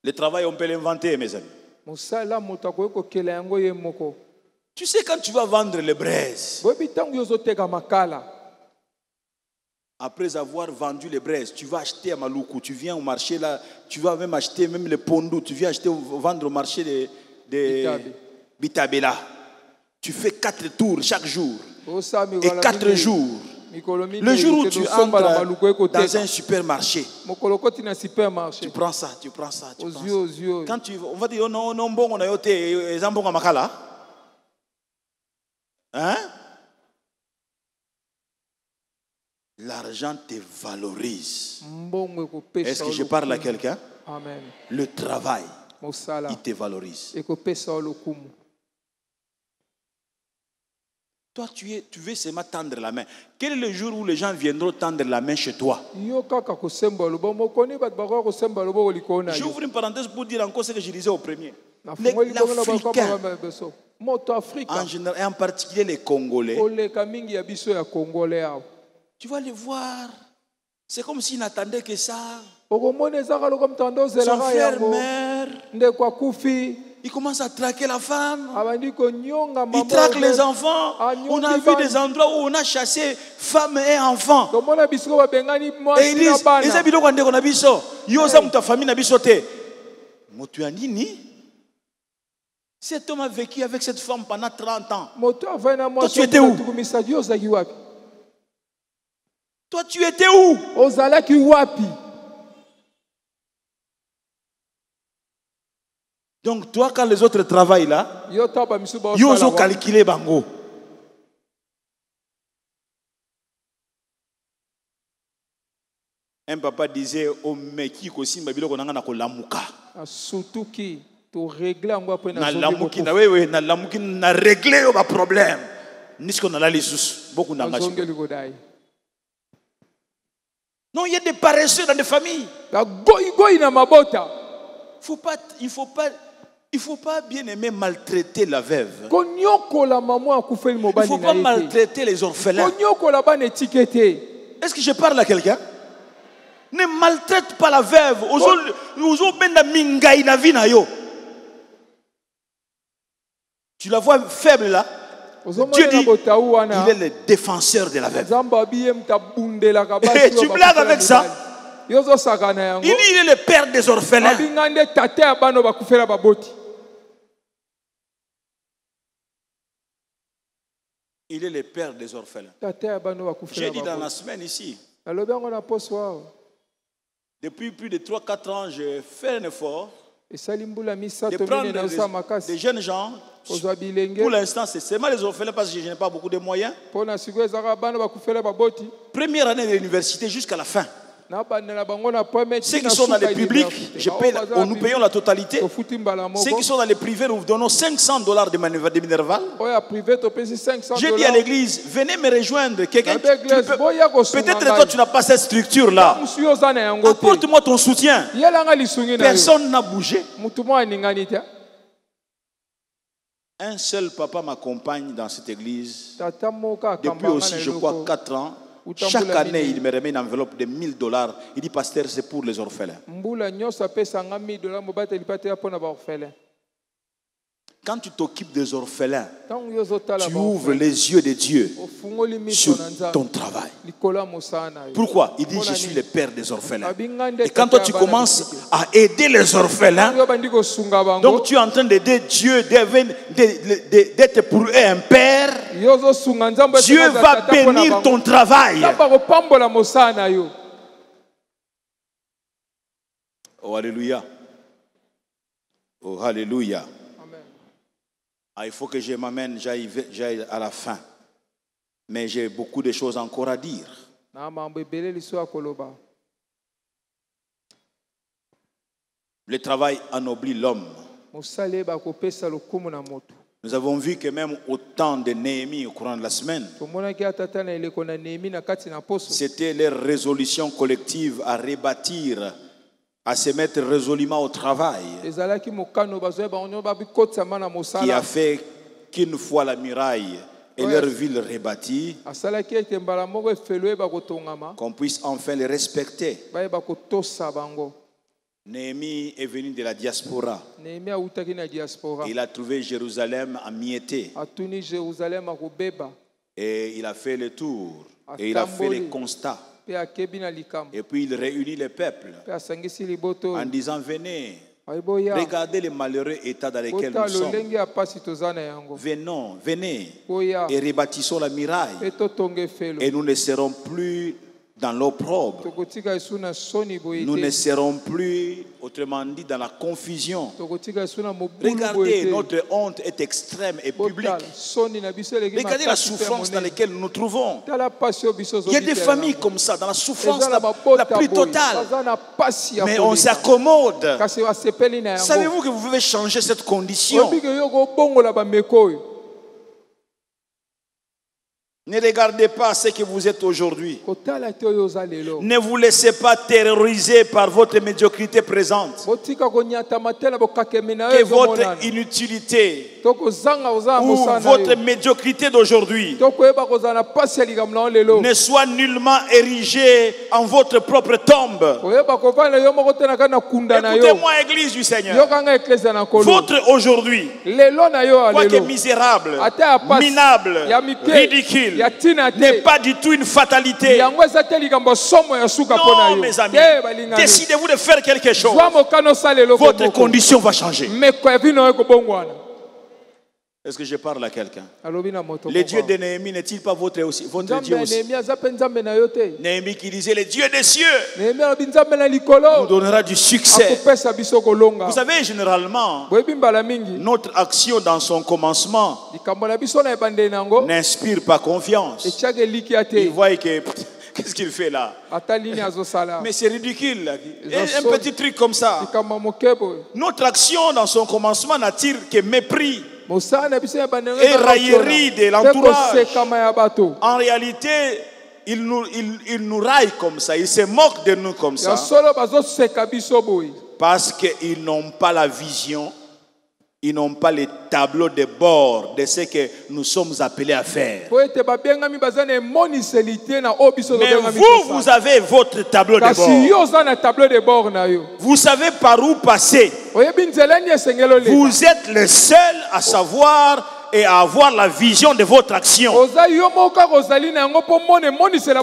A: Le travail, on peut l'inventer, mes amis. Tu sais, quand tu vas vendre les braises, après avoir vendu les braises, tu vas acheter à Maluku, tu viens au marché là, tu vas même acheter même les pondous, tu viens vendre au marché de Bitabela. Tu fais 4 tours chaque jour. Et 4 jours, Le jour où tu entres dans un supermarché, tu prends ça, tu prends ça, tu prends ça. Quand on va dire, non, non, bon, on a été, zambon à makala. Hein? L'argent te valorise. Est-ce que je parle à quelqu'un?
B: Amen.
A: Le travail, il te valorise. Toi, tu veux seulement tendre la main. Quel est le jour où les gens viendront tendre la main chez toi? J'ouvre une parenthèse pour dire encore ce que je disais au premier. L'Africain, en général, et en particulier les Congolais, tu vas les voir. C'est comme s'ils n'attendaient que ça. Son frère meurt. Il commence à traquer la femme. Il traque les enfants. On a vu des endroits où on a chassé femmes et enfants. Et ils disent, cet homme a vécu avec cette femme pendant 30 ans. Toi, tu étais où? Toi, tu étais où? Donc, toi, quand les autres travaillent là, ils ont calculé bango. Un papa disait au mec qui aussi m'a dit qu'on a un lamuka.
B: Surtout qui to régler en après
A: na lamuki na wewe na lamuki na régler au problème. Ni ce qu'on a là les sous beaucoup d'engagement. Non, il y a des paresseux dans des familles. Il faut pas bien aimer maltraiter la veuve. Il faut pas maltraiter les orphelins. Est-ce que je parle à quelqu'un? Ne maltraite pas la veuve. Tu la vois faible là. Dieu dit, il est le défenseur de la veuve. Et tu blagues avec ça? Il est le père des orphelins. Il est le père des orphelins. J'ai dit dans la semaine ici. Depuis plus de 3-4 ans, je fais un effort de prendre des jeunes gens. Pour l'instant, c'est seulement les orphelins parce que je n'ai pas beaucoup de moyens. Première année de l'université jusqu'à la fin. Ceux qui sont dans les publics, nous payons la totalité. Ceux qui sont dans les privés, nous vous donnons $500 de Minerval. J'ai dit à l'église, venez me rejoindre. Peut-être toi tu n'as pas cette structure-là. Apporte-moi ton soutien. Personne n'a bougé. Un seul papa m'accompagne dans cette église depuis aussi, je crois, 4 ans. Chaque année, il me remet une enveloppe de $1000. Il dit, pasteur, c'est pour les orphelins. Quand tu t'occupes des orphelins, tu ouvres les yeux de Dieu sur ton travail. Pourquoi? Il dit, je suis le père des orphelins. Et quand toi tu commences à aider les orphelins, donc tu es en train d'aider Dieu, d'être pour eux un père. Dieu va bénir ton travail. Oh, alléluia. Oh, alléluia. Ah, il faut que je m'amène, j'aille à la fin. Mais j'ai beaucoup de choses encore à dire. Le travail anoblit l'homme. Nous avons vu que même au temps de Néhémie, au courant de la semaine, c'était leur résolution collective à rebâtir, à se mettre résolument au travail, qui a fait qu'une fois la muraille et leur ville rebâtie, qu'on puisse enfin les respecter. Néhémie est venu de la diaspora. Il a trouvé Jérusalem amiété. Et il a fait le tour. Et il a fait les constats. Et puis il réunit les peuples en disant, venez, Regardez le malheureux état dans lequel nous sommes. Venez et rebâtissons la muraille. Et nous ne serons plus dans l'opprobre. Nous ne serons plus, autrement dit, dans la confusion. Regardez, notre honte est extrême et publique. Regardez la souffrance dans laquelle nous nous trouvons. Il y a des familles comme ça, dans la souffrance la plus totale. Mais on s'accommode. Savez-vous que vous pouvez changer cette condition? Ne regardez pas ce que vous êtes aujourd'hui. Ne vous laissez pas terroriser par votre médiocrité présente. Que votre inutilité ou votre médiocrité d'aujourd'hui ne soit nullement érigée en votre propre tombe. Écoutez-moi, Église du Seigneur. Votre aujourd'hui, quoique misérable, minable, ridicule, n'est pas du tout une fatalité. Non, mes amis, décidez-vous de faire quelque chose. Votre condition va changer. Est-ce que je parle à quelqu'un? Le Dieu de Néhémie n'est-il pas votre Dieu aussi? Néhémie qui disait: le Dieu des cieux nous donnera du succès. Vous savez, généralement, notre action dans son commencement n'inspire pas confiance. Il voit que qu'est-ce qu'il fait là? Mais c'est ridicule. Un petit truc comme ça. Notre action dans son commencement n'attire que mépris et raillerie de l'entourage. En réalité, il nous raille comme ça. Il se moque de nous comme ça. Parce qu'ils n'ont pas la vision. Ils n'ont pas les tableaux de bord de ce que nous sommes appelés à faire. Mais vous avez votre tableau de bord. Vous savez par où passer. Vous êtes le seul à savoir et à avoir la vision de votre action.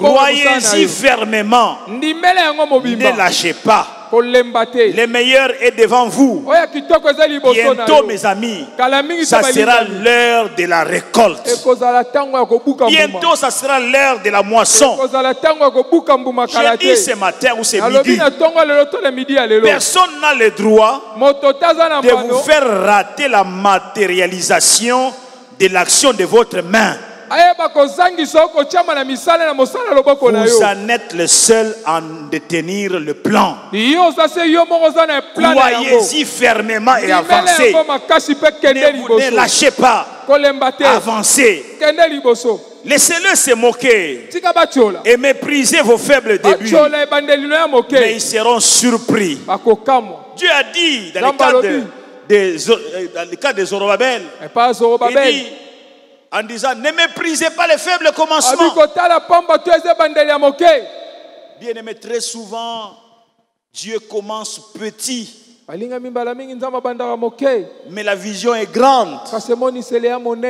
A: Croyez-y fermement. Ne lâchez pas. Le meilleur est devant vous. Bientôt, mes amis, ça sera l'heure de la récolte. Bientôt, ça sera l'heure de la moisson. J'ai dit ce matin ou ce midi, personne n'a le droit de vous faire rater la matérialisation de l'action de votre main. Vous en êtes le seul à détenir le plan. Croyez-y fermement et avancez. Ne lâchez pas. Avancez. Laissez-le se moquer et mépriser vos faibles débuts. Mais ils seront surpris. Dieu a dit dans le cas de Zorobabel, il dit en disant: ne méprisez pas les faibles commencements. Bien aimé, très souvent, Dieu commence petit. Mais la vision est grande.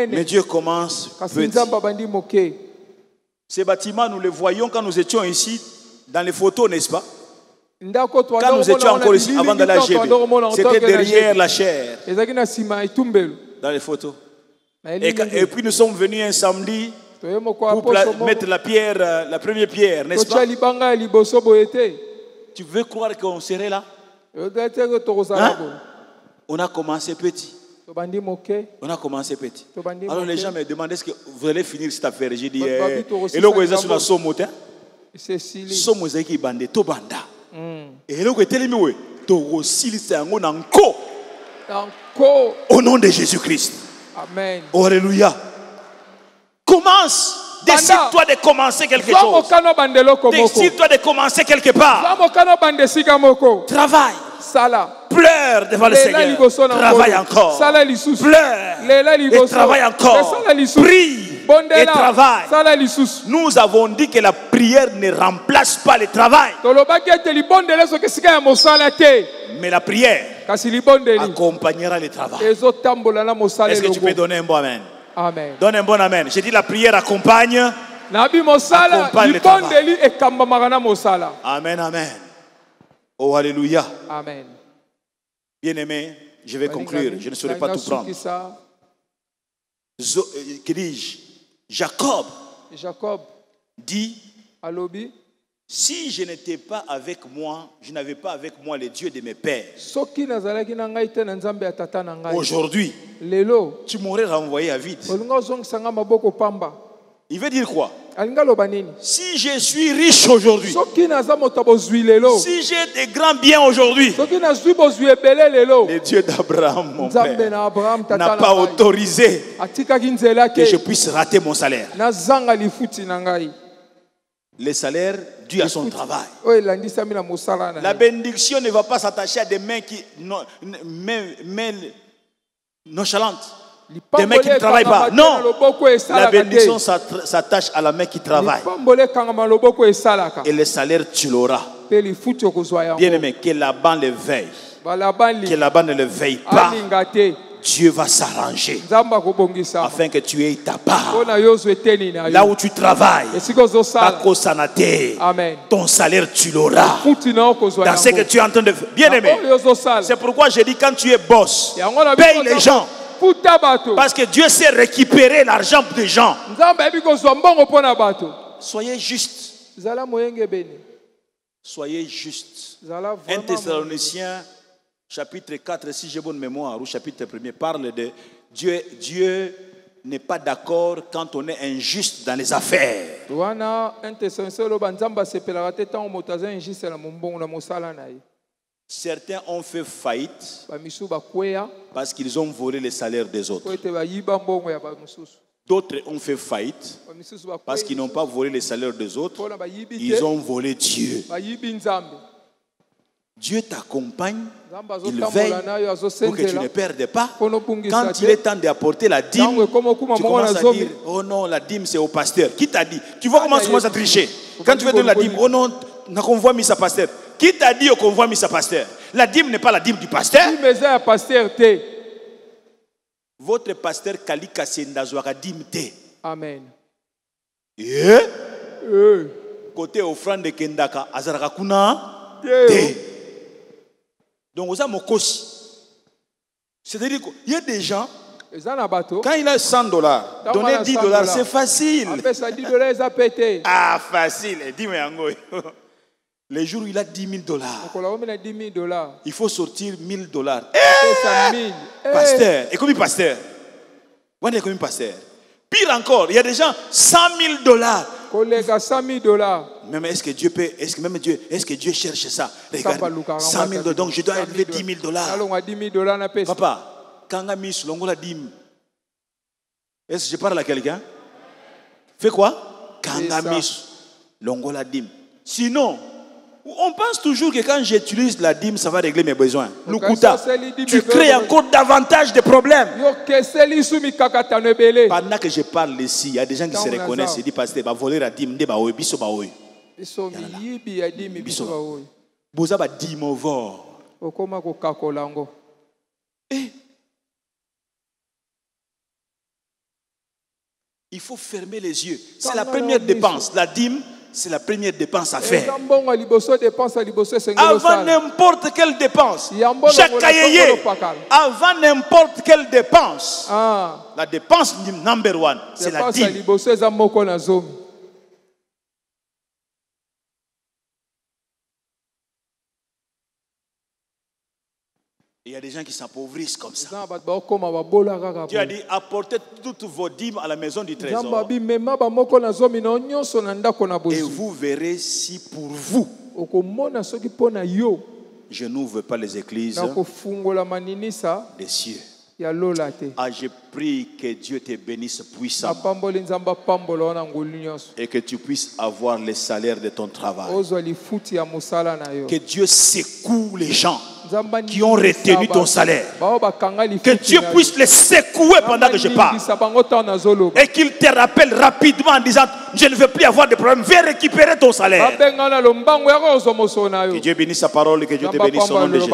A: Mais Dieu commence petit. Ces bâtiments, nous les voyons quand nous étions ici, dans les photos, n'est-ce pas? Quand nous étions encore ici, avant d'aller à GB, c'était derrière la chair. Dans les photos. Et puis nous sommes venus un samedi pour mettre la première pierre, n'est-ce pas? Tu veux croire qu'on serait là? Hein? On a commencé petit. On a commencé petit. Alors les gens me demandent: est-ce que vous allez finir cette affaire? J'ai dit: et là, vous êtes sur la somote. Somo zaki bande to banda. Et là, vous êtes telemi to silisa ngo nanko. Au nom de Jésus-Christ.
B: Amen.
A: Oh, alléluia. Commence. Décide-toi de commencer quelque chose. Décide-toi de commencer quelque part. Travaille. Pleure devant le Seigneur. Travaille encore. Pleure. Et travaille encore. Prie. Et travaille. Nous avons dit que la prière ne remplace pas le travail. Mais la prière accompagnera le travail. Est-ce que tu peux donner un bon amen?
B: Amen.
A: Donne un bon amen. J'ai dit la prière accompagne le travail. Amen, amen. Oh, alléluia.
B: Amen.
A: Bien-aimé, je vais conclure. Je ne saurais pas tout prendre. Que dis-je? Jacob dit, si je n'étais pas avec moi, je n'avais pas avec moi les dieux de mes pères. Aujourd'hui, tu m'aurais renvoyé à vide. Il veut dire quoi? Si je suis riche aujourd'hui, si j'ai des grands biens aujourd'hui, le Dieu d'Abraham, mon père, n'a pas autorisé que je puisse rater mon salaire. Le salaire dû à son travail. La bénédiction ne va pas s'attacher à des mains nonchalantes. Des mains qui ne travaillent pas. Non. La bénédiction s'attache à la main qui travaille. Et le salaire, tu l'auras. Bien aimé, que Laban le veille. Que Laban ne le veille pas. Dieu va s'arranger afin que tu aies ta part. Là où tu travailles, ton salaire tu l'auras. Dans ce que tu es en train de faire. Bien aimé, c'est pourquoi je dis quand tu es boss, paye les gens. Parce que Dieu sait récupérer l'argent des gens. Soyez juste. Soyez juste. 1 Thessaloniciens chapitre 4, si j'ai bonne mémoire, ou chapitre 1er, parle de Dieu n'est pas d'accord quand on est injuste dans les affaires. Certains ont fait faillite parce qu'ils ont volé les salaires des autres. D'autres ont fait faillite parce qu'ils n'ont pas volé les salaires des autres. Ils ont volé Dieu. Dieu t'accompagne, il veille pour que tu ne perdes pas. Quand il est temps d'apporter la dîme, tu commences à dire, oh non, la dîme c'est au pasteur. Qui t'a dit? Tu vois comment tu commences à tricher. Quand tu veux donner la dîme, oh non, on convoie mis sa pasteur. Qui t'a dit au convoi mis sa pasteur? La dîme n'est pas la dîme du pasteur. Votre pasteur Kalika Sendazouara dîme te.
B: Amen.
A: Côté offrande de Kendaka, Azarakuna te. Donc, vous avez mon coach. C'est-à-dire qu'il y a des gens, quand il a $100, donner $10, c'est facile. Ah, facile. Dis-moi, les jours où il a $10,000, il faut sortir $1,000. Pasteur, et comme pasteur. Pire encore, il y a des gens, $100,000. Même est-ce que Dieu peut, est-ce que Dieu cherche ça? Regarde, $100,000, donc je dois enlever $10,000. Papa, quand on a mis la dîme, est-ce que je parle à quelqu'un? Fais quoi? Quand on a mis la dîme. Sinon, on pense toujours que quand j'utilise la dîme, ça va régler mes besoins. Lukuta, tu crées encore davantage de problèmes. Pendant que je parle ici, il y a des gens qui se reconnaissent. Ils disent, pasteur, va voler la dîme. Boza ba dîme au vor. Il faut fermer les yeux. C'est la première dépense. La dîme, c'est la première dépense à faire. Avant n'importe quelle dépense. Avant n'importe quelle dépense. La dépense number one, c'est la dîme. Il y a des gens qui s'appauvrissent comme ça. Dieu a dit, apportez toutes vos dîmes à la maison du trésor. Et vous verrez si pour vous, je n'ouvre pas les églises des cieux. Ah, je prie que Dieu te bénisse puissamment et que tu puisses avoir le salaire de ton travail. Que Dieu secoue les gens qui ont retenu ton salaire. Que Dieu puisse les secouer pendant que je parle. Et qu'il te rappelle rapidement en disant, je ne veux plus avoir de problème, viens récupérer ton salaire. Que Dieu bénisse sa parole et que Dieu te bénisse au nom de Jésus.